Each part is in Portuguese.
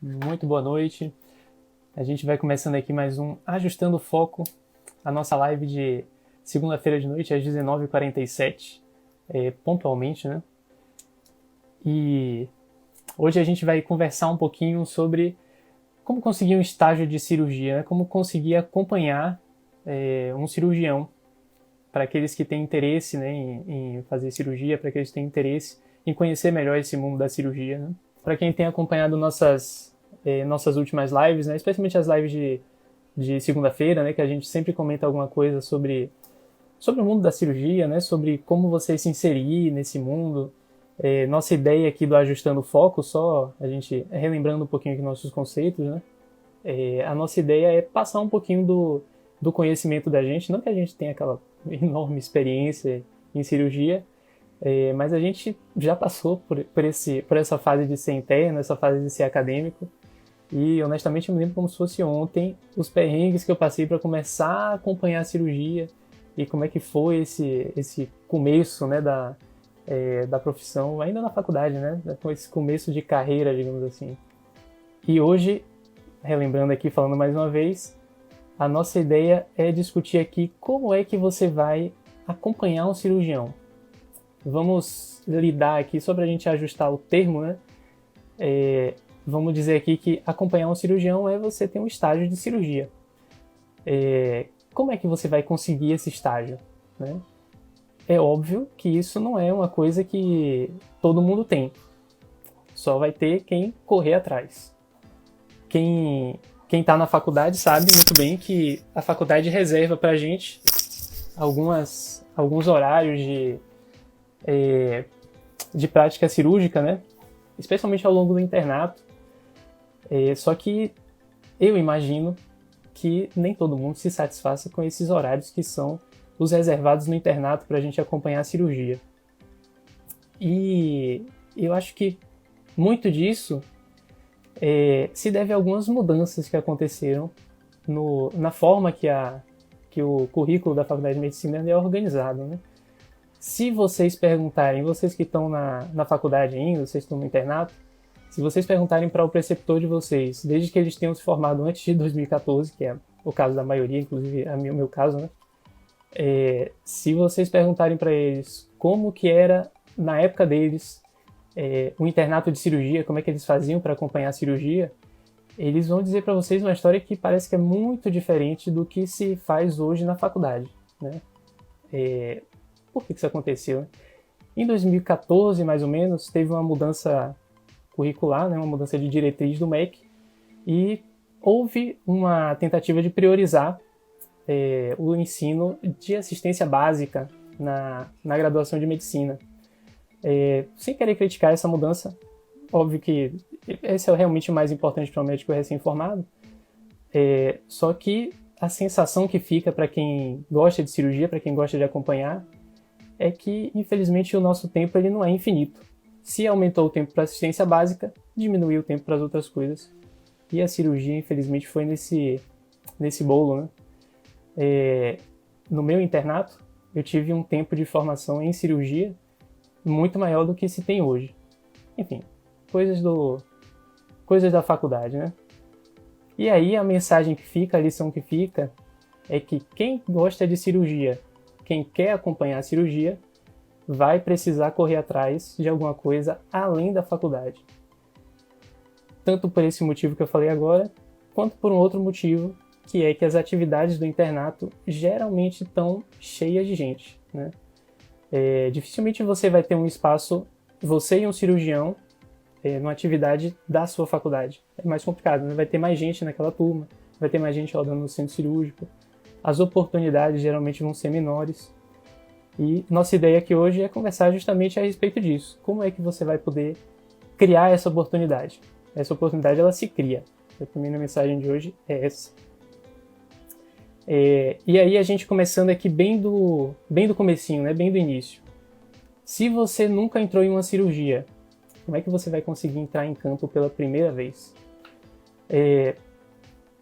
Muito boa noite. A gente vai começando aqui mais um Ajustando o Foco, a nossa live de segunda-feira de noite às 19h47, pontualmente, né? E hoje a gente vai conversar um pouquinho sobre como conseguir um estágio de cirurgia, né? Como conseguir acompanhar um cirurgião, para aqueles que têm interesse, né, em fazer cirurgia, para aqueles que têm interesse em conhecer melhor esse mundo da cirurgia, né? Para quem tem acompanhado nossas últimas lives, né, especialmente as lives de segunda-feira, né, que a gente sempre comenta alguma coisa sobre o mundo da cirurgia, né, sobre como você se inserir nesse mundo. Nossa ideia aqui do Ajustando o Foco, só a gente relembrando um pouquinho aqui nossos conceitos, né, a nossa ideia é passar um pouquinho do conhecimento da gente, não que a gente tenha aquela enorme experiência em cirurgia, mas a gente já passou por essa fase de ser interno, essa fase de ser acadêmico, e honestamente eu me lembro como se fosse ontem os perrengues que eu passei para começar a acompanhar a cirurgia e como é que foi esse começo, né, da profissão, ainda na faculdade, né, com esse começo de carreira, digamos assim. E hoje, relembrando aqui, falando mais uma vez, a nossa ideia é discutir aqui como é que você vai acompanhar um cirurgião. Vamos lidar aqui, só para a gente ajustar o termo, né? Vamos dizer aqui que acompanhar um cirurgião é você ter um estágio de cirurgia. Como é que você vai conseguir esse estágio, né? É óbvio que isso não é uma coisa que todo mundo tem. Só vai ter quem correr atrás. Quem está na faculdade sabe muito bem que a faculdade reserva para a gente alguns horários de prática cirúrgica, né? Especialmente ao longo do internato. Só que eu imagino que nem todo mundo se satisfaça com esses horários que são os reservados no internato para a gente acompanhar a cirurgia. E eu acho que muito disso se deve a algumas mudanças que aconteceram na forma que o currículo da Faculdade de Medicina é organizado, né? Se vocês perguntarem, vocês que estão na faculdade ainda, vocês estão no internato, se vocês perguntarem para o preceptor de vocês, desde que eles tenham se formado antes de 2014, que é o caso da maioria, inclusive o meu caso, né? Se vocês perguntarem para eles como que era, na época deles, o internato de cirurgia, como é que eles faziam para acompanhar a cirurgia, eles vão dizer para vocês uma história que parece que é muito diferente do que se faz hoje na faculdade, né? Por que isso aconteceu, né? Em 2014, mais ou menos, teve uma mudança curricular, né, uma mudança de diretriz do MEC, e houve uma tentativa de priorizar o ensino de assistência básica na graduação de medicina. Sem querer criticar essa mudança, óbvio que esse é realmente o mais importante para um médico recém-formado, só que a sensação que fica para quem gosta de cirurgia, para quem gosta de acompanhar, é que, infelizmente, o nosso tempo ele não é infinito. Se aumentou o tempo para assistência básica, diminuiu o tempo para as outras coisas. E a cirurgia, infelizmente, foi nesse bolo, né? No meu internato, eu tive um tempo de formação em cirurgia muito maior do que se tem hoje. Enfim, coisas da faculdade, né? E aí a mensagem que fica, a lição que fica, é que quem gosta de cirurgia, quem quer acompanhar a cirurgia, vai precisar correr atrás de alguma coisa além da faculdade. Tanto por esse motivo que eu falei agora, quanto por um outro motivo, que é que as atividades do internato geralmente estão cheias de gente, né? Dificilmente você vai ter um espaço, você e um cirurgião, numa atividade da sua faculdade. É mais complicado, né? Vai ter mais gente naquela turma, vai ter mais gente rodando no centro cirúrgico, as oportunidades geralmente vão ser menores. E nossa ideia aqui hoje é conversar justamente a respeito disso. Como é que você vai poder criar essa oportunidade? Essa oportunidade, ela se cria. A primeira mensagem de hoje é essa. E aí a gente começando aqui bem do comecinho, né? Bem do início. Se você nunca entrou em uma cirurgia, como é que você vai conseguir entrar em campo pela primeira vez?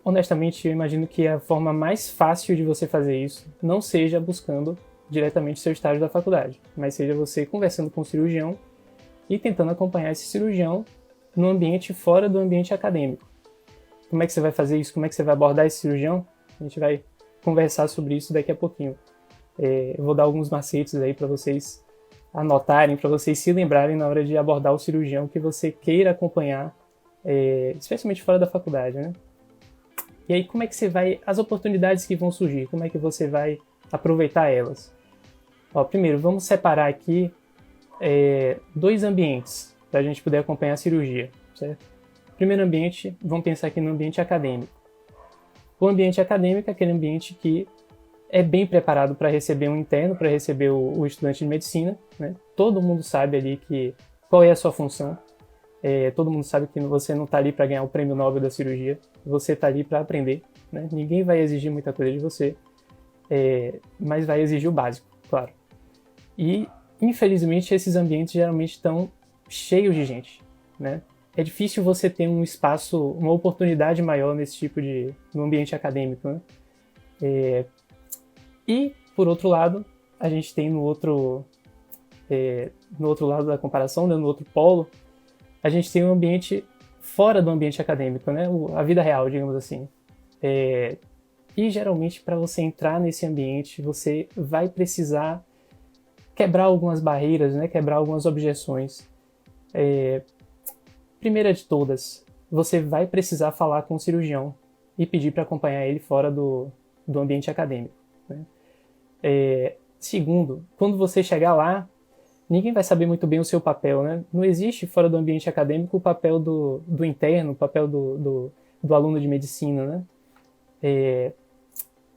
Honestamente, eu imagino que a forma mais fácil de você fazer isso não seja buscando diretamente seu estágio da faculdade, mas seja você conversando com o cirurgião e tentando acompanhar esse cirurgião no ambiente fora do ambiente acadêmico. Como é que você vai fazer isso? Como é que você vai abordar esse cirurgião? A gente vai conversar sobre isso daqui a pouquinho. Eu vou dar alguns macetes aí para vocês anotarem, para vocês se lembrarem na hora de abordar o cirurgião que você queira acompanhar, especialmente fora da faculdade, né? E aí, como é que você vai... As oportunidades que vão surgir, como é que você vai aproveitar elas? Primeiro, vamos separar aqui 2 ambientes para a gente poder acompanhar a cirurgia, certo? Primeiro ambiente, vamos pensar aqui no ambiente acadêmico. O ambiente acadêmico é aquele ambiente que é bem preparado para receber um interno, para receber o estudante de medicina, né? Todo mundo sabe ali qual é a sua função. Todo mundo sabe que você não está ali para ganhar o prêmio Nobel da cirurgia, você está ali para aprender, né? Ninguém vai exigir muita coisa de você, mas vai exigir o básico, claro. E, infelizmente, esses ambientes geralmente estão cheios de gente, né? É difícil você ter um espaço, uma oportunidade maior nesse tipo no ambiente acadêmico, né? E, por outro lado, a gente tem no outro lado da comparação, né, no outro polo, a gente tem um ambiente fora do ambiente acadêmico, né? A vida real, digamos assim. E, geralmente, para você entrar nesse ambiente, você vai precisar quebrar algumas barreiras, né? Quebrar algumas objeções. Primeira de todas, você vai precisar falar com o cirurgião e pedir para acompanhar ele fora do ambiente acadêmico, né? Segundo, quando você chegar lá, ninguém vai saber muito bem o seu papel, né? Não existe fora do ambiente acadêmico o papel do interno, o papel do aluno de medicina, né?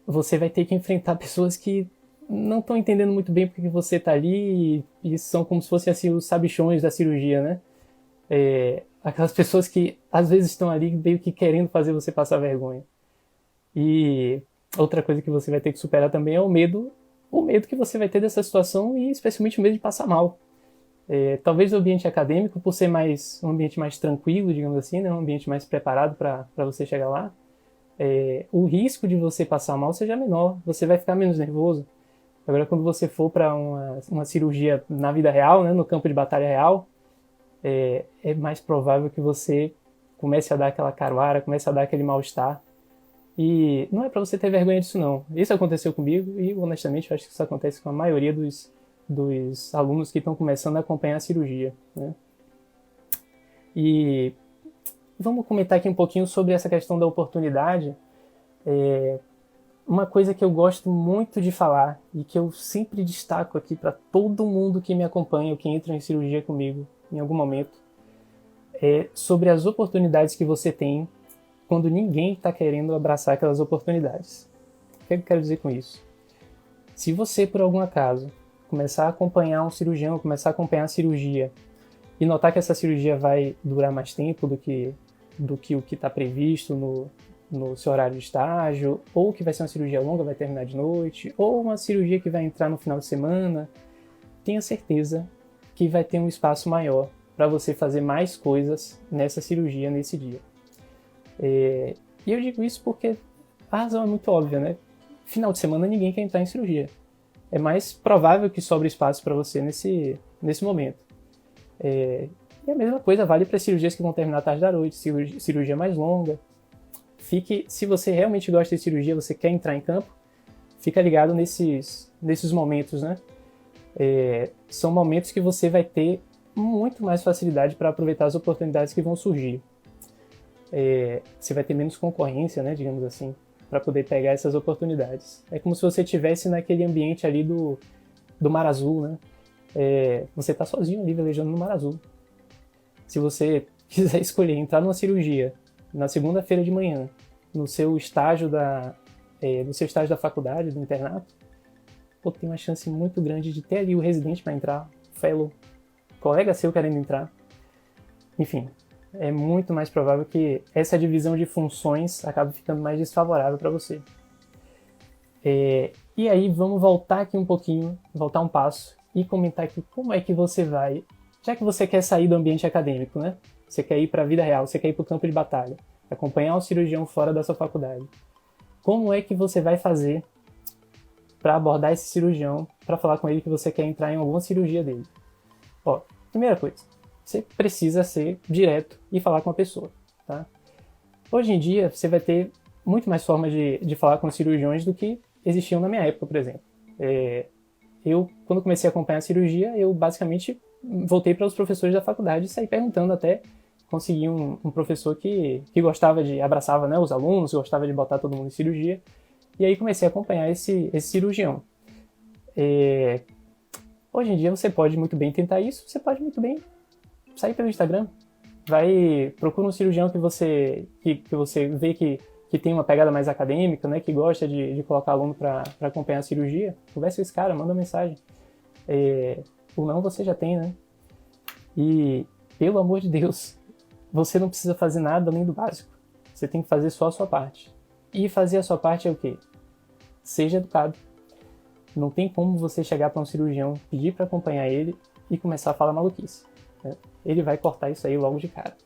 Você vai ter que enfrentar pessoas que não estão entendendo muito bem porque você está ali e são como se fossem assim, os sabichões da cirurgia, né? Aquelas pessoas que às vezes estão ali meio que querendo fazer você passar vergonha. E outra coisa que você vai ter que superar também é o medo que você vai ter dessa situação e especialmente o medo de passar mal. Talvez o ambiente acadêmico, por ser um ambiente mais tranquilo, digamos assim, né? Um ambiente mais preparado para você chegar lá, o risco de você passar mal seja menor, você vai ficar menos nervoso. Agora, quando você for para uma cirurgia na vida real, né? No campo de batalha real, é mais provável que você comece a dar aquela caruara, comece a dar aquele mal-estar. E não é para você ter vergonha disso, não. Isso aconteceu comigo e, honestamente, eu acho que isso acontece com a maioria dos alunos que estão começando a acompanhar a cirurgia, né? E vamos comentar aqui um pouquinho sobre essa questão da oportunidade. Uma coisa que eu gosto muito de falar e que eu sempre destaco aqui para todo mundo que me acompanha ou que entra em cirurgia comigo em algum momento, é sobre as oportunidades que você tem quando ninguém está querendo abraçar aquelas oportunidades. O que eu quero dizer com isso? Se você, por algum acaso, começar a acompanhar um cirurgião, começar a acompanhar a cirurgia e notar que essa cirurgia vai durar mais tempo do que o que está previsto no seu horário de estágio, ou que vai ser uma cirurgia longa, vai terminar de noite, ou uma cirurgia que vai entrar no final de semana, tenha certeza que vai ter um espaço maior para você fazer mais coisas nessa cirurgia nesse dia. E eu digo isso porque a razão é muito óbvia, né? Final de semana ninguém quer entrar em cirurgia. É mais provável que sobre espaço para você nesse momento. E a mesma coisa vale para cirurgias que vão terminar tarde da noite, cirurgia mais longa. Se você realmente gosta de cirurgia, você quer entrar em campo, fica ligado nesses momentos, né? São momentos que você vai ter muito mais facilidade para aproveitar as oportunidades que vão surgir. Você vai ter menos concorrência, né, digamos assim, para poder pegar essas oportunidades. É como se você estivesse naquele ambiente ali do Mar Azul, né? Você está sozinho ali velejando no Mar Azul. Se você quiser escolher entrar numa cirurgia na segunda-feira de manhã, no seu estágio da faculdade, do internato, tem uma chance muito grande de ter ali o residente para entrar, fellow, colega seu querendo entrar. Enfim, é muito mais provável que essa divisão de funções acabe ficando mais desfavorável para você. E aí vamos voltar aqui um pouquinho, voltar um passo e comentar aqui como é que você vai, já que você quer sair do ambiente acadêmico, né? Você quer ir para a vida real, você quer ir para o campo de batalha, acompanhar um cirurgião fora da sua faculdade. Como é que você vai fazer para abordar esse cirurgião, para falar com ele que você quer entrar em alguma cirurgia dele? Primeira coisa, você precisa ser direto e falar com a pessoa, tá? Hoje em dia, você vai ter muito mais formas de falar com os cirurgiões do que existiam na minha época, por exemplo. Eu, quando comecei a acompanhar a cirurgia, eu basicamente voltei para os professores da faculdade e saí perguntando até conseguir um professor que gostava abraçava, né, os alunos, gostava de botar todo mundo em cirurgia. E aí comecei a acompanhar esse cirurgião. Hoje em dia você pode muito bem tentar isso, você pode muito bem sair pelo Instagram. Procura um cirurgião que você vê que tem uma pegada mais acadêmica, né, que gosta de colocar aluno para acompanhar a cirurgia. Conversa com esse cara, manda mensagem. O não você já tem, né? E, pelo amor de Deus, você não precisa fazer nada além do básico. Você tem que fazer só a sua parte. E fazer a sua parte é o quê? Seja educado. Não tem como você chegar para um cirurgião, pedir para acompanhar ele e começar a falar maluquice, né? Ele vai cortar isso aí logo de cara.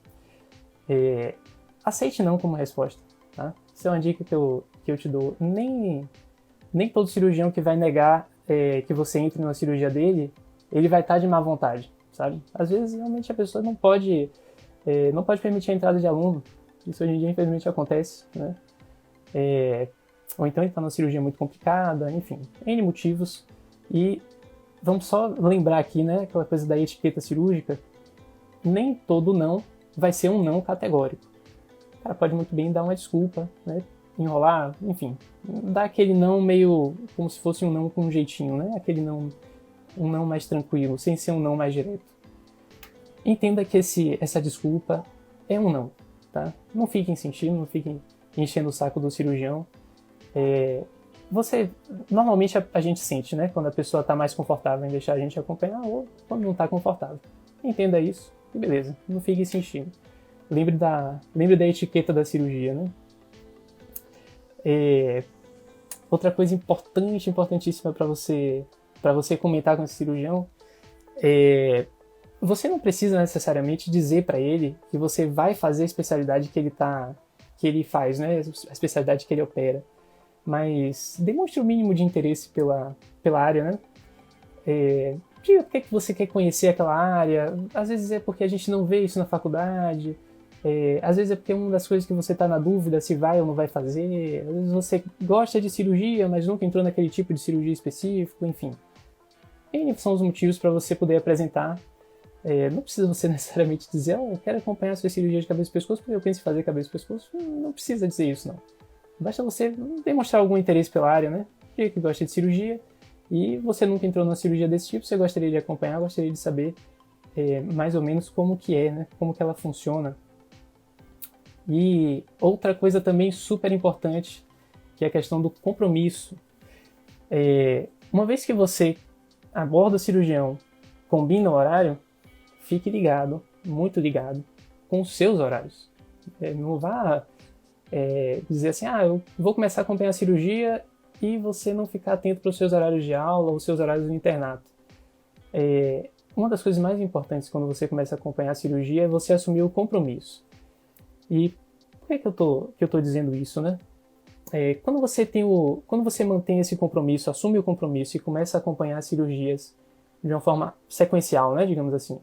Aceite não como resposta, tá? Isso é uma dica que eu te dou. Nem todo cirurgião que vai negar que você entre na cirurgia dele, ele vai estar de má vontade, sabe? Às vezes, realmente, a pessoa não pode permitir a entrada de aluno. Isso hoje em dia, infelizmente, acontece, né? Ou então ele está numa cirurgia muito complicada, enfim, N motivos. E vamos só lembrar aqui, né, aquela coisa da etiqueta cirúrgica, nem todo não vai ser um não categórico. O cara pode muito bem dar uma desculpa, né, enrolar, enfim, dar aquele não meio como se fosse um não com um jeitinho, né, aquele não, um não mais tranquilo, sem ser um não mais direto. Entenda que essa desculpa é um não, tá? Não fiquem sentindo, não fiquem enchendo o saco do cirurgião. Normalmente a gente sente, né, quando a pessoa está mais confortável em deixar a gente acompanhar ou quando não está confortável. Entenda isso e beleza, não fique se enchendo. Lembre da etiqueta da cirurgia, né? Outra coisa importantíssima para você comentar com esse cirurgião você não precisa necessariamente dizer para ele que você vai fazer a especialidade que ele faz, né, a especialidade que ele opera. Mas demonstre o mínimo de interesse pela área, né? Diga por que você quer conhecer aquela área. Às vezes é porque a gente não vê isso na faculdade. Às vezes é porque é uma das coisas que você está na dúvida se vai ou não vai fazer. Às vezes você gosta de cirurgia, mas nunca entrou naquele tipo de cirurgia específico, enfim. N são os motivos para você poder apresentar. Não precisa você necessariamente dizer eu quero acompanhar a sua cirurgia de cabeça e pescoço porque eu penso em fazer cabeça e pescoço. Não precisa dizer isso, não. Basta você demonstrar algum interesse pela área, né? Que gosta de cirurgia e você nunca entrou numa cirurgia desse tipo, você gostaria de acompanhar, gostaria de saber mais ou menos como que é, né? Como que ela funciona. E outra coisa também super importante, que é a questão do compromisso. Uma vez que você aborda o cirurgião, combina o horário, fique ligado, muito ligado, com os seus horários. Não vá dizer assim, eu vou começar a acompanhar a cirurgia e você não ficar atento para os seus horários de aula ou os seus horários do internato. Uma das coisas mais importantes quando você começa a acompanhar a cirurgia é você assumir o compromisso. E por que eu tô dizendo isso, né? Quando você mantém esse compromisso, assume o compromisso e começa a acompanhar as cirurgias de uma forma sequencial, né, digamos assim.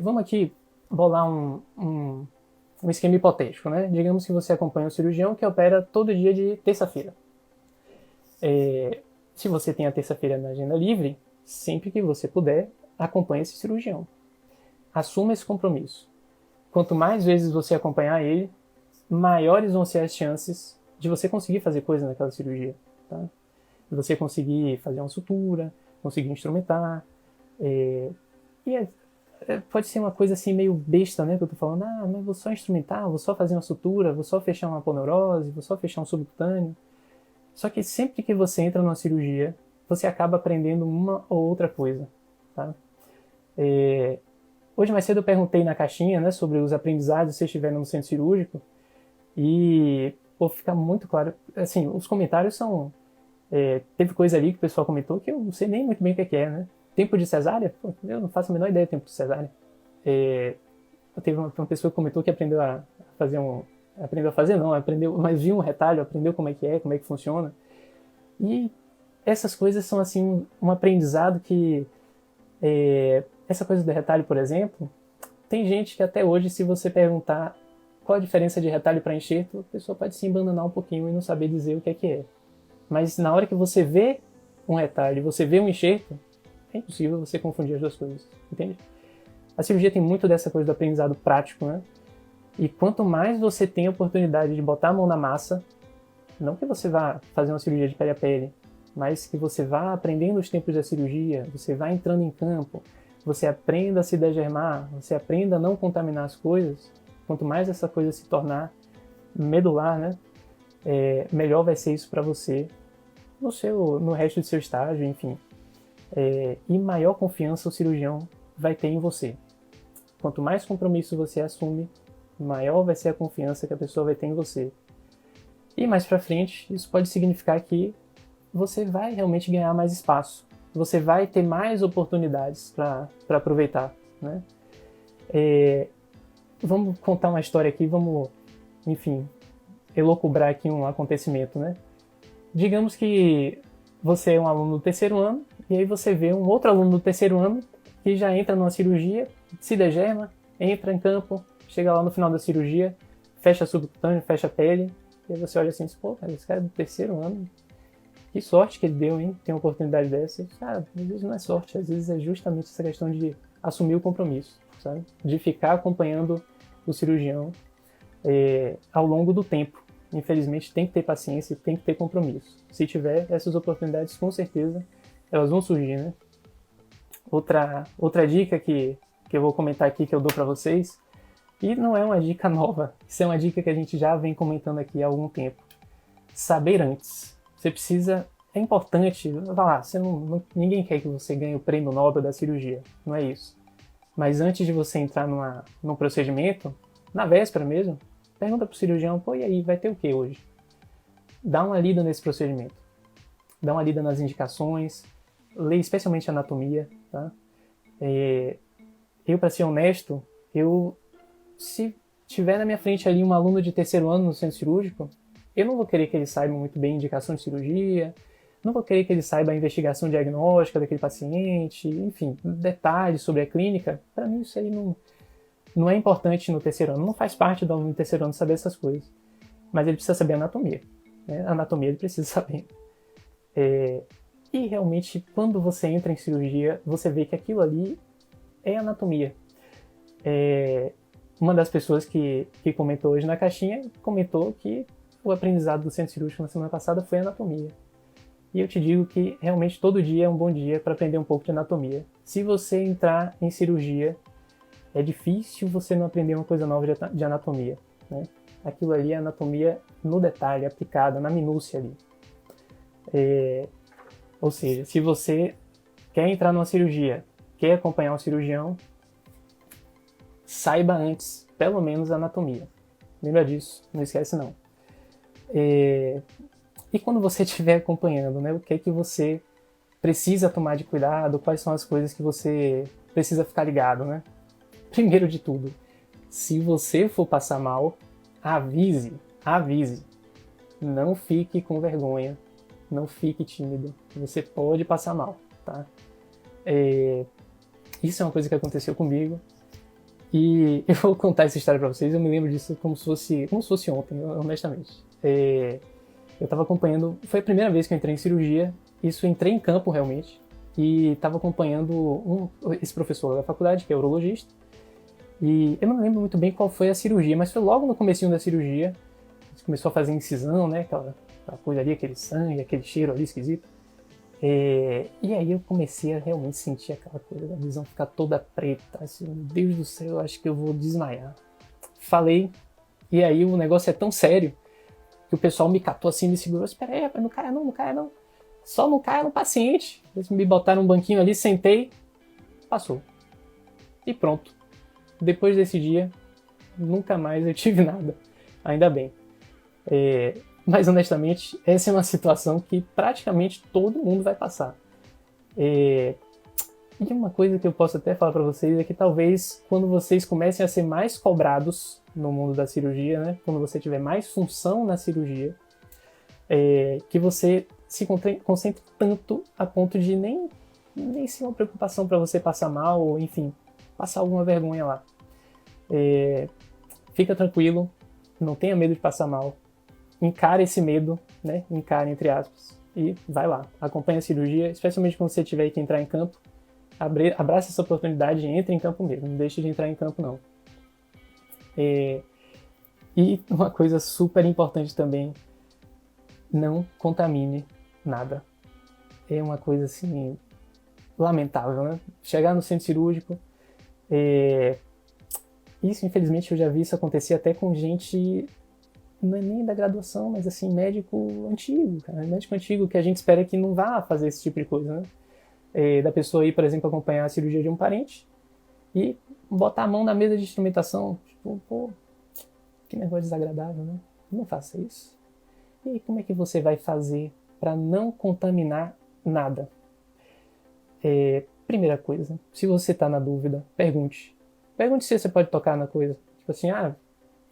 Vamos aqui bolar um esquema hipotético, né? Digamos que você acompanha um cirurgião que opera todo dia de terça-feira. Se você tem a terça-feira na agenda livre, sempre que você puder, acompanhe esse cirurgião. Assuma esse compromisso. Quanto mais vezes você acompanhar ele, maiores vão ser as chances de você conseguir fazer coisa naquela cirurgia, tá? De você conseguir fazer uma sutura, conseguir instrumentar. Pode ser uma coisa assim meio besta, né? Que eu tô falando, mas vou só instrumentar, vou só fazer uma sutura, vou só fechar uma aponeurose, vou só fechar um subcutâneo. Só que sempre que você entra numa cirurgia, você acaba aprendendo uma ou outra coisa, tá? Hoje mais cedo eu perguntei na caixinha, né, sobre os aprendizados se você estiver no centro cirúrgico e fica muito claro, assim, os comentários são... teve coisa ali que o pessoal comentou que eu não sei nem muito bem o que é, né? Tempo de cesárea? Eu não faço a menor ideia do tempo de cesárea. Teve uma pessoa que comentou que aprendeu a fazer mas viu um retalho, aprendeu como é que funciona. E essas coisas são, assim, um aprendizado que... essa coisa do retalho, por exemplo, Tem gente que até hoje, se você perguntar qual a diferença de retalho para enxerto, a pessoa pode se embananar um pouquinho e não saber dizer o que é que é. Mas na hora que você vê um retalho e você vê um enxerto, é impossível você confundir as duas coisas, entende? A cirurgia tem muito dessa coisa do aprendizado prático, né? E quanto mais você tem a oportunidade de botar a mão na massa, não que você vá fazer uma cirurgia de pele a pele, mas que você vá aprendendo os tempos da cirurgia, você vá entrando em campo, você aprenda a se degermar, você aprenda a não contaminar as coisas, quanto mais essa coisa se tornar medular, né? Melhor vai ser isso para você no resto do seu estágio, enfim. E maior confiança o cirurgião vai ter em você. Quanto mais compromisso você assume, maior vai ser a confiança que a pessoa vai ter em você. E mais pra frente, isso pode significar que você vai realmente ganhar mais espaço. Você vai ter mais oportunidades para aproveitar, né? Vamos contar uma história aqui, vamos, enfim, elocubrar aqui um acontecimento, né? Digamos que você é um aluno do terceiro ano, e aí você vê um outro aluno do terceiro ano que já entra numa cirurgia, se degerma, entra em campo, chega lá no final da cirurgia, fecha subcutâneo, fecha a pele, e aí você olha assim, pô, cara, esse cara é do terceiro ano, que sorte que ele deu, hein? Tem uma oportunidade dessa. Cara, às vezes não é sorte, às vezes é justamente essa questão de assumir o compromisso, sabe? De ficar acompanhando o cirurgião ao longo do tempo. Infelizmente tem que ter paciência e tem que ter compromisso. Se tiver essas oportunidades, com certeza elas vão surgir, né? Outra dica que eu vou comentar aqui, que eu dou para vocês, e não é uma dica nova, isso é uma dica que a gente já vem comentando aqui há algum tempo. Saber antes. Você precisa, é importante, vai lá, ninguém quer que você ganhe o prêmio Nobel da cirurgia, não é isso. Mas antes de você entrar num procedimento, na véspera mesmo, pergunta pro cirurgião, pô, e aí, vai ter o que hoje? Dá uma lida nesse procedimento, dá uma lida nas indicações, lê especialmente a anatomia, tá? Eu, para ser honesto, se tiver na minha frente ali um aluno de terceiro ano no centro cirúrgico, eu não vou querer que ele saiba muito bem a indicação de cirurgia, não vou querer que ele saiba a investigação diagnóstica daquele paciente, enfim, detalhes sobre a clínica. Para mim isso aí não é importante no terceiro ano, não faz parte do aluno do terceiro ano saber essas coisas. Mas ele precisa saber a anatomia, né? A anatomia ele precisa saber. E realmente, quando você entra em cirurgia, você vê que aquilo ali é anatomia. Uma das pessoas que comentou hoje na caixinha, comentou que o aprendizado do centro cirúrgico na semana passada foi anatomia. E eu te digo que realmente todo dia é um bom dia para aprender um pouco de anatomia. Se você entrar em cirurgia, é difícil você não aprender uma coisa nova de anatomia, né? Aquilo ali é anatomia no detalhe, aplicada na minúcia ali. Ou seja, se você quer entrar numa cirurgia, quer acompanhar um cirurgião, saiba antes, pelo menos, a anatomia. Lembra disso, não esquece não. E quando você estiver acompanhando, né, o que é que você precisa tomar de cuidado, quais são as coisas que você precisa ficar ligado, né? Primeiro de tudo, se você for passar mal, avise. Não fique com vergonha, não fique tímido, você pode passar mal, tá? Isso é uma coisa que aconteceu comigo, e eu vou contar essa história pra vocês, eu me lembro disso como se fosse ontem, honestamente. Eu estava acompanhando, foi a primeira vez que eu entrei em cirurgia, isso eu entrei em campo realmente, e estava acompanhando esse professor da faculdade, que é urologista, e eu não lembro muito bem qual foi a cirurgia, mas foi logo no comecinho da cirurgia, a gente começou a fazer incisão, né, aquela coisa ali, aquele sangue, aquele cheiro ali esquisito, e aí eu comecei a realmente sentir aquela coisa da visão ficar toda preta, assim, meu Deus do céu, eu acho que eu vou desmaiar. Falei, e aí o negócio é tão sério, que o pessoal me catou assim, me segurou, espera aí, não caia não. Só não caia no paciente. Eles me botaram um banquinho ali, sentei, passou. E pronto. Depois desse dia, nunca mais eu tive nada. Ainda bem. Mas honestamente, essa é uma situação que praticamente todo mundo vai passar. E uma coisa que eu posso até falar para vocês é que talvez quando vocês comecem a ser mais cobrados no mundo da cirurgia, né? Quando você tiver mais função na cirurgia, que você se concentre tanto a ponto de nem ser uma preocupação para você passar mal ou, enfim, passar alguma vergonha lá. Fica tranquilo, não tenha medo de passar mal, encare esse medo, né? Encare, entre aspas, e vai lá, acompanha a cirurgia, especialmente quando você tiver que entrar em campo, abraça essa oportunidade e entre em campo mesmo, não deixe de entrar em campo não. E uma coisa super importante também, não contamine nada. É uma coisa assim, lamentável, né? Chegar no centro cirúrgico, isso infelizmente eu já vi isso acontecer até com gente, não é nem da graduação, mas assim, médico antigo, cara, médico antigo que a gente espera que não vá fazer esse tipo de coisa, né? Da pessoa ir, por exemplo, acompanhar a cirurgia de um parente e botar a mão na mesa de instrumentação, tipo, pô, que negócio desagradável, né? Não faça isso. E aí, como é que você vai fazer para não contaminar nada? Primeira coisa, se você está na dúvida, pergunte. Pergunte se você pode tocar na coisa. Tipo assim,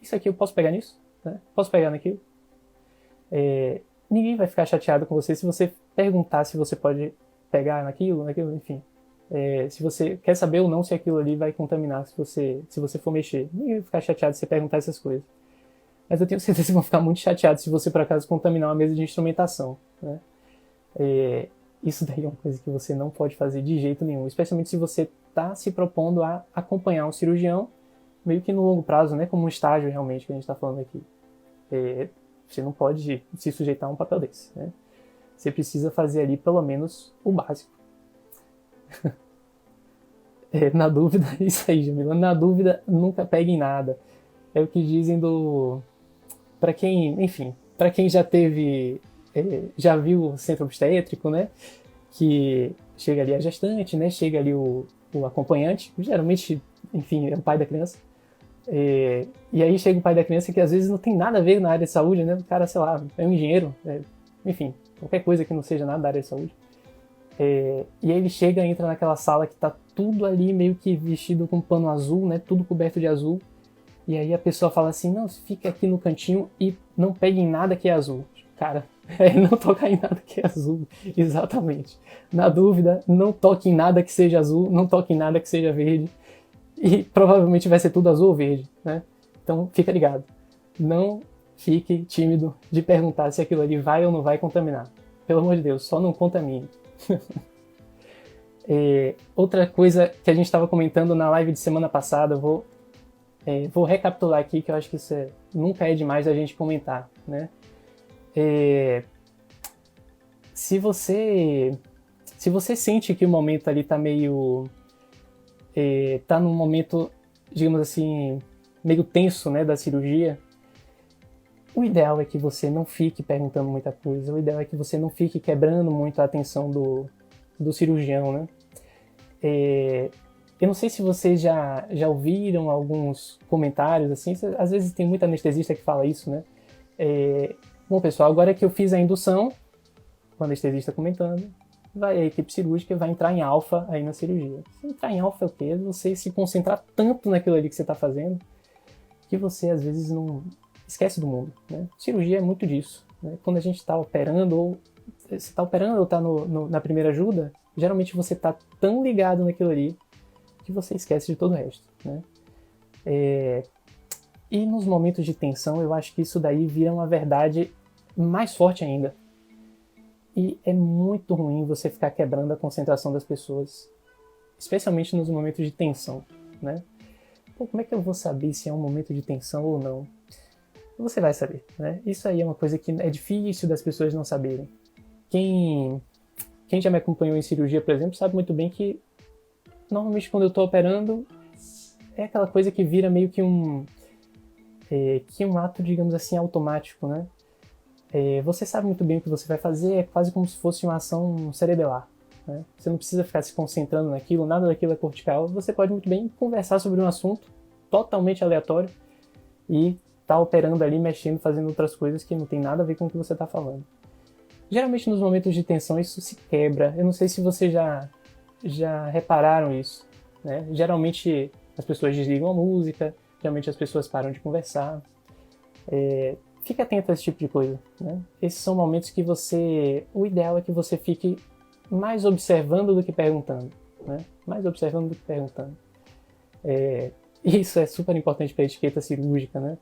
isso aqui eu posso pegar nisso? Né? Posso pegar naquilo? Ninguém vai ficar chateado com você se você perguntar se você pode pegar naquilo, enfim. Se você quer saber ou não se aquilo ali vai contaminar, se você for mexer. Ninguém vai ficar chateado se você perguntar essas coisas. Mas eu tenho certeza que vão ficar muito chateados se você, por acaso, contaminar uma mesa de instrumentação, né? Isso daí é uma coisa que você não pode fazer de jeito nenhum, especialmente se você está se propondo a acompanhar um cirurgião, meio que no longo prazo, né? Como um estágio realmente que a gente está falando aqui. Você não pode se sujeitar a um papel desse, né? Você precisa fazer ali pelo menos o básico. Na dúvida, isso aí, Jamila. Na dúvida, nunca pegue em nada. É o que dizem para quem já teve, já viu o centro obstétrico, né? Que chega ali a gestante, né? Chega ali o acompanhante, geralmente, enfim, é o pai da criança. E aí chega o pai da criança que às vezes não tem nada a ver na área de saúde, né? O cara, sei lá, é um engenheiro, enfim, qualquer coisa que não seja nada da área de saúde. E aí ele chega, entra naquela sala que tá tudo ali meio que vestido com pano azul, né? Tudo coberto de azul. E aí a pessoa fala assim, não, fica aqui no cantinho e não pegue em nada que é azul. Cara, não tocar em nada que é azul. Exatamente. Na dúvida, não toque em nada que seja azul, não toque em nada que seja verde. E provavelmente vai ser tudo azul ou verde, né? Então fica ligado. Não fique tímido de perguntar se aquilo ali vai ou não vai contaminar. Pelo amor de Deus, só não contamine. Outra coisa que a gente estava comentando na live de semana passada, vou recapitular aqui, que eu acho que isso nunca é demais a gente comentar, né? Se você sente que o momento ali tá meio... tá num momento, digamos assim, meio tenso, né, da cirurgia, o ideal é que você não fique perguntando muita coisa, o ideal é que você não fique quebrando muito a atenção do cirurgião, né? Eu não sei se vocês já ouviram alguns comentários, assim, às vezes tem muita anestesista que fala isso, né? Bom, pessoal, agora que eu fiz a indução, o anestesista comentando, a equipe cirúrgica vai entrar em alfa aí na cirurgia. Se entrar em alfa é o quê? Você se concentrar tanto naquilo ali que você está fazendo, que você às vezes não esquece do mundo, né? Cirurgia é muito disso, né? Quando a gente está operando, ou você está operando ou está na primeira ajuda, geralmente você está tão ligado naquilo ali que você esquece de todo o resto, né? E nos momentos de tensão, eu acho que isso daí vira uma verdade mais forte ainda. E é muito ruim você ficar quebrando a concentração das pessoas, especialmente nos momentos de tensão, né? Pô, como é que eu vou saber se é um momento de tensão ou não? Você vai saber, né? Isso aí é uma coisa que é difícil das pessoas não saberem. Quem já me acompanhou em cirurgia, por exemplo, sabe muito bem que normalmente quando eu estou operando é aquela coisa que vira meio que um ato, digamos assim, automático, né? Você sabe muito bem o que você vai fazer, é quase como se fosse uma ação cerebelar, né? Você não precisa ficar se concentrando naquilo, nada daquilo é cortical. Você pode muito bem conversar sobre um assunto totalmente aleatório e tá operando ali, mexendo, fazendo outras coisas que não tem nada a ver com o que você está falando. Geralmente nos momentos de tensão isso se quebra. Eu não sei se vocês já repararam isso, né? Geralmente as pessoas desligam a música, geralmente as pessoas param de conversar. Fique atento a esse tipo de coisa, né? Esses são momentos que o ideal é que você fique mais observando do que perguntando, né? Mais observando do que perguntando. Isso é super importante para a etiqueta cirúrgica, né?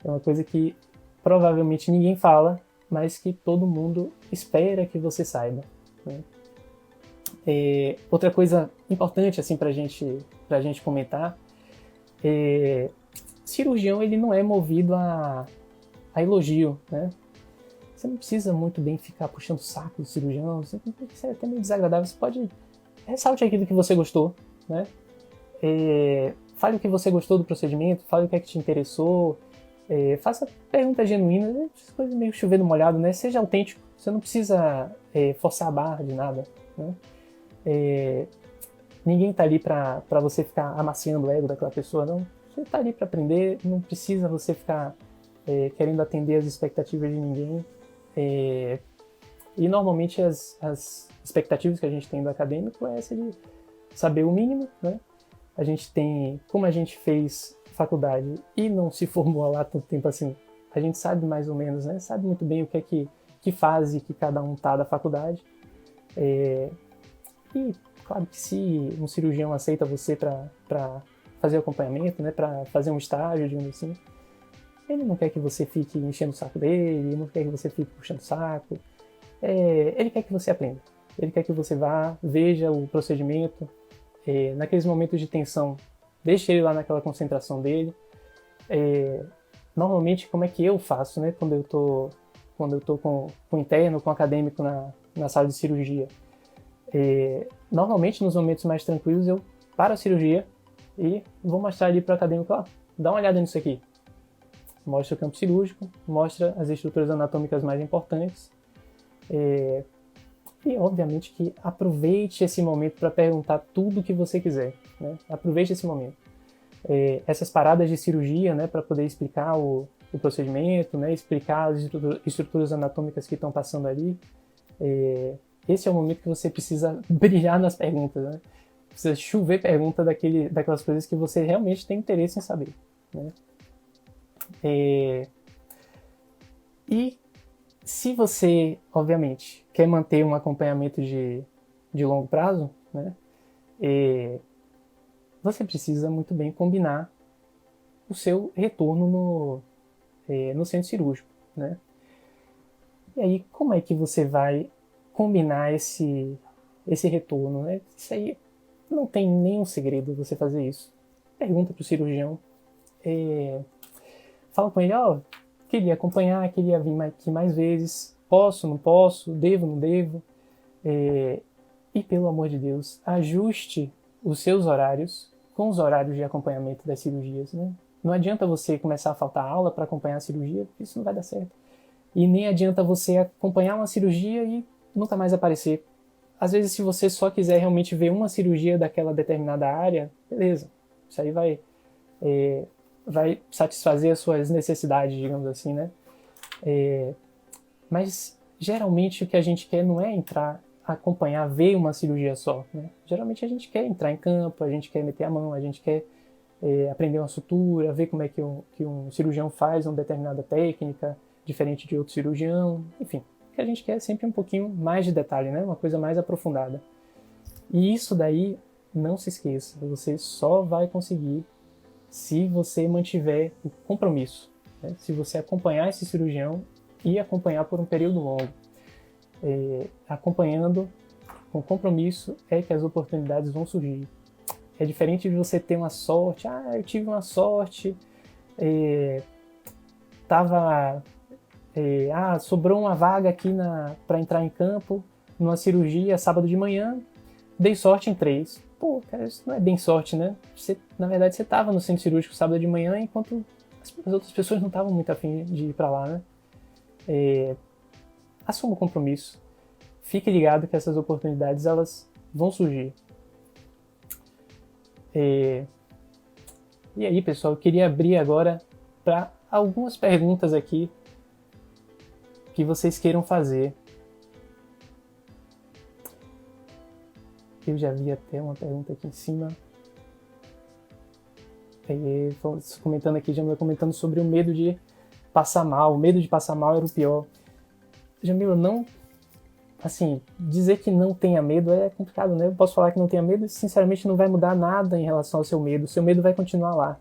É uma coisa que provavelmente ninguém fala, mas que todo mundo espera que você saiba, né? Outra coisa importante assim para gente comentar é cirurgião ele não é movido a elogio, né? Você não precisa muito bem ficar puxando o saco do cirurgião, isso é até meio desagradável. Você pode ressalte aquilo que você gostou, né? Fale o que você gostou do procedimento, fale o que é que te interessou, faça perguntas genuínas, essas coisas meio chovendo molhado, né? Seja autêntico, você não precisa forçar a barra de nada, né? Ninguém tá ali pra você ficar amaciando o ego daquela pessoa, não. Você tá ali pra aprender, não precisa você ficar querendo atender as expectativas de ninguém. E normalmente as expectativas que a gente tem do acadêmico é essa de saber o mínimo, né? A gente tem, como a gente fez faculdade e não se formou lá tanto tempo assim, a gente sabe mais ou menos, né? Sabe muito bem o que é que fase que cada um tá da faculdade. E claro que se um cirurgião aceita você para fazer acompanhamento, né? Para fazer um estágio, digamos assim, ele não quer que você fique enchendo o saco dele, ele não quer que você fique puxando o saco. Ele quer que você aprenda. Ele quer que você vá, veja o procedimento. Naqueles momentos de tensão, deixe ele lá naquela concentração dele. Normalmente, como é que eu faço, né? Quando eu tô com o interno, com o acadêmico na sala de cirurgia. Normalmente, nos momentos mais tranquilos, eu paro a cirurgia e vou mostrar ali para o acadêmico, ó, dá uma olhada nisso aqui. Mostra o campo cirúrgico, mostra as estruturas anatômicas mais importantes. E, obviamente, que aproveite esse momento para perguntar tudo o que você quiser, né? Aproveite esse momento. Essas paradas de cirurgia, né, para poder explicar o procedimento, né, explicar as estruturas anatômicas que estão passando ali. Esse é o momento que você precisa brilhar nas perguntas, né? Precisa chover pergunta daquelas coisas que você realmente tem interesse em saber, né? E se você, obviamente, quer manter um acompanhamento de longo prazo, né, você precisa muito bem combinar o seu retorno no centro cirúrgico, né? E aí, como é que você vai combinar esse retorno, né? Isso aí não tem nenhum segredo você fazer isso. Pergunta para o cirurgião, fala com ele, ó, queria acompanhar, queria vir aqui mais vezes, posso, não posso, devo, não devo. E pelo amor de Deus, ajuste os seus horários com os horários de acompanhamento das cirurgias, né? Não adianta você começar a faltar aula para acompanhar a cirurgia, porque isso não vai dar certo. E nem adianta você acompanhar uma cirurgia e nunca mais aparecer. Às vezes, se você só quiser realmente ver uma cirurgia daquela determinada área, beleza. Isso aí vai satisfazer as suas necessidades, digamos assim, né? Mas, geralmente, o que a gente quer não é entrar, acompanhar, ver uma cirurgia só, né? Geralmente, a gente quer entrar em campo, a gente quer meter a mão, a gente quer aprender uma sutura, ver como é que um cirurgião faz uma determinada técnica, diferente de outro cirurgião, enfim. O que a gente quer é sempre um pouquinho mais de detalhe, né? Uma coisa mais aprofundada. E isso daí, não se esqueça, você só vai conseguir se você mantiver o compromisso, né? Se você acompanhar esse cirurgião e acompanhar por um período longo. Acompanhando com compromisso é que as oportunidades vão surgir. É diferente de você ter uma sorte, eu tive uma sorte, sobrou uma vaga aqui para entrar em campo numa cirurgia sábado de manhã, dei sorte em 3. Pô, cara, isso não é bem sorte, né? Na verdade, você estava no centro cirúrgico sábado de manhã, enquanto as outras pessoas não estavam muito afim de ir para lá, né? Assuma o compromisso. Fique ligado que essas oportunidades, elas vão surgir. E aí, pessoal, eu queria abrir agora para algumas perguntas aqui que vocês queiram fazer. Eu já vi até uma pergunta aqui em cima. Comentando aqui, Jamila comentando sobre o medo de passar mal. O medo de passar mal era o pior. Jamila, não... assim, dizer que não tenha medo é complicado, né? Eu posso falar que não tenha medo e, sinceramente, não vai mudar nada em relação ao seu medo. O seu medo vai continuar lá.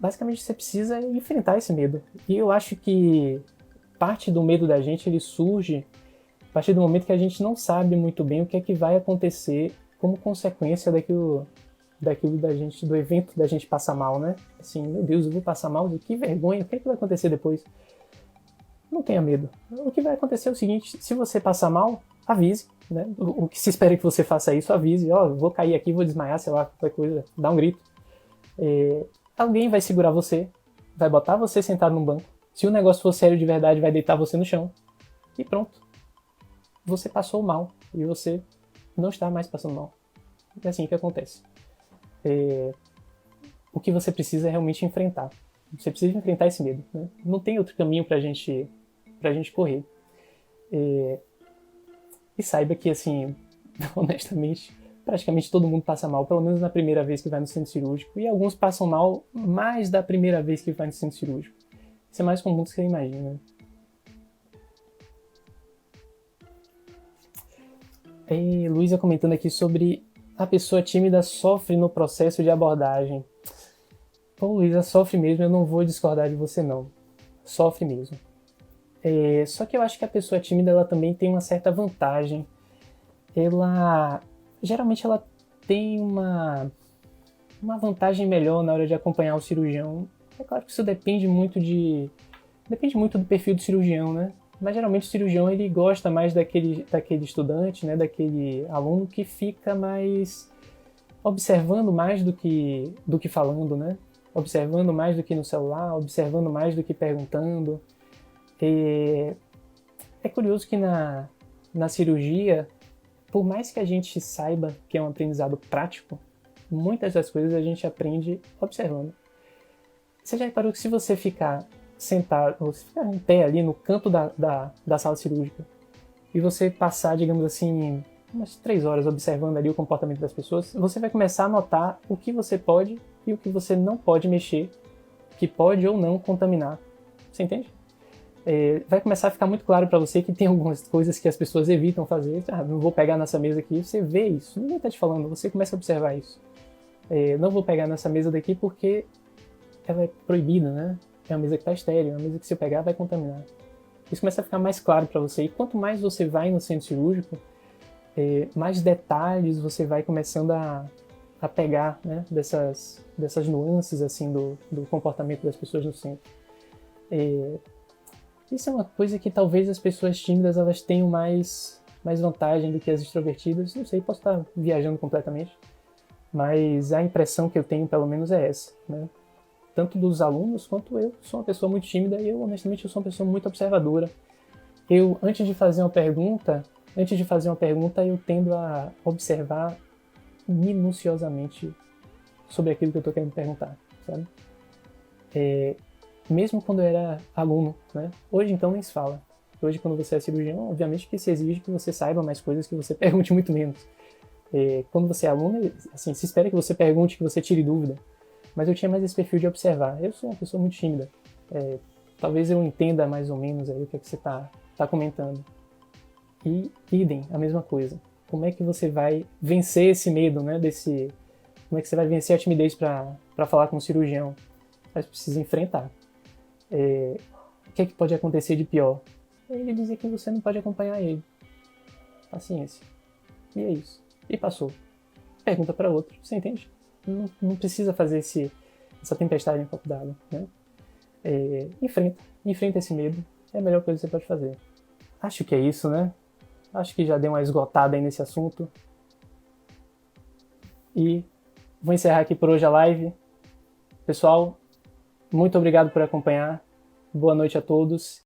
Basicamente, você precisa enfrentar esse medo. E eu acho que parte do medo da gente, ele surge a partir do momento que a gente não sabe muito bem o que é que vai acontecer como consequência daquilo do evento da gente passar mal, né? Assim, meu Deus, eu vou passar mal, que vergonha, o que é que vai acontecer depois? Não tenha medo. O que vai acontecer é o seguinte, se você passar mal, avise, né? O que se espera é que você faça isso, avise, vou cair aqui, vou desmaiar, sei lá, qualquer coisa, dá um grito. Alguém vai segurar você, vai botar você sentado num banco. Se o negócio for sério de verdade, vai deitar você no chão. E pronto. Você passou mal e você não está mais passando mal. É assim que acontece. O que você precisa é realmente enfrentar. Você precisa enfrentar esse medo, né? Não tem outro caminho pra gente correr. E saiba que, assim, honestamente, praticamente todo mundo passa mal, pelo menos na primeira vez que vai no centro cirúrgico. E alguns passam mal mais da primeira vez que vai no centro cirúrgico. Isso é mais comum do que você imagina. E Luísa comentando aqui sobre a pessoa tímida sofre no processo de abordagem. Pô, Luísa, sofre mesmo, eu não vou discordar de você não. Sofre mesmo. Só que eu acho que a pessoa tímida ela também tem uma certa vantagem. Geralmente ela tem uma vantagem melhor na hora de acompanhar o cirurgião. É claro que isso depende muito do perfil do cirurgião, né? Mas geralmente o cirurgião ele gosta mais daquele estudante, né? Daquele aluno que fica mais observando mais do que falando, né? Observando mais do que no celular, observando mais do que perguntando. É curioso que na cirurgia, por mais que a gente saiba que é um aprendizado prático, muitas das coisas a gente aprende observando. Você já reparou que se você ficar sentado, ou se ficar em pé ali no canto da sala cirúrgica e você passar, digamos assim, umas 3 horas observando ali o comportamento das pessoas, você vai começar a notar o que você pode e o que você não pode mexer, que pode ou não contaminar. Você entende? Vai começar a ficar muito claro para você que tem algumas coisas que as pessoas evitam fazer. Não vou pegar nessa mesa aqui. Você vê isso, ninguém está te falando, você começa a observar isso. Não vou pegar nessa mesa daqui porque ela é proibida, né? É uma mesa que está estéril, é uma mesa que se eu pegar vai contaminar. Isso começa a ficar mais claro para você. E quanto mais você vai no centro cirúrgico, mais detalhes você vai começando a pegar, né? dessas nuances assim, do comportamento das pessoas no centro. Isso é uma coisa que talvez as pessoas tímidas elas tenham mais vantagem do que as extrovertidas. Não sei, posso estar viajando completamente, mas a impressão que eu tenho pelo menos é essa, né? Tanto dos alunos quanto eu sou uma pessoa muito tímida e honestamente eu sou uma pessoa muito observadora. Antes de fazer uma pergunta, eu tendo a observar minuciosamente sobre aquilo que eu estou querendo perguntar, sabe? Mesmo quando eu era aluno, né? Hoje então nem se fala. Hoje quando você é cirurgião, obviamente que se exige que você saiba mais coisas, que você pergunte muito menos. Quando você é aluno, assim, se espera que você pergunte, que você tire dúvida. Mas eu tinha mais esse perfil de observar. Eu sou uma pessoa muito tímida. Talvez eu entenda mais ou menos aí o que é que você tá comentando. E idem, a mesma coisa. Como é que você vai vencer esse medo, né? Como é que você vai vencer a timidez para falar com um cirurgião? Mas precisa enfrentar. O que é que pode acontecer de pior? Ele dizer que você não pode acompanhar ele. Paciência. E é isso. E passou. Pergunta para outro. Você entende? Não precisa fazer essa tempestade em copo d'água, né? Enfrenta esse medo. É a melhor coisa que você pode fazer. Acho que é isso, né? Acho que já deu uma esgotada aí nesse assunto. E vou encerrar aqui por hoje a live. Pessoal, muito obrigado por acompanhar. Boa noite a todos.